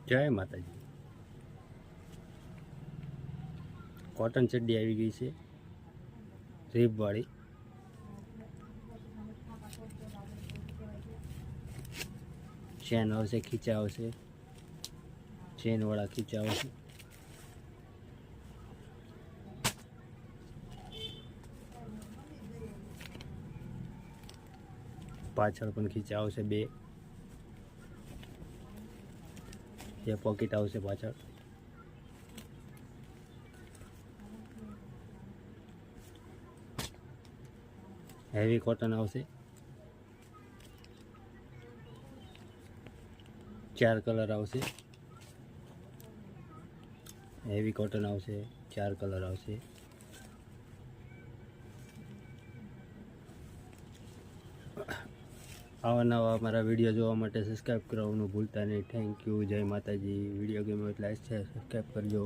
જય માતાજી। કોટન ચડ્ડી આવી ગઈ છે રીબવાળી। ચેન આવશે, ખીચા આવશે, ચેનવાળા ખીચા આવશે। પાછળ પણ ખીચા આવશે બે પોકેટ આવશે પાછળ। હેવી કોટન આવશે, 4 કલર આવશે। હેવી કોટન આવશે, 4 કલર આવશે। આવા નવા અમારા વિડીયો જોવા માટે સબસ્ક્રાઈબ કરવાનું ભૂલતા નહીં। થેન્ક યુ, જય માતાજી। વિડીયો ગમ્યો એટલે લાઈક શેર સબસ્ક્રાઈબ કરજો।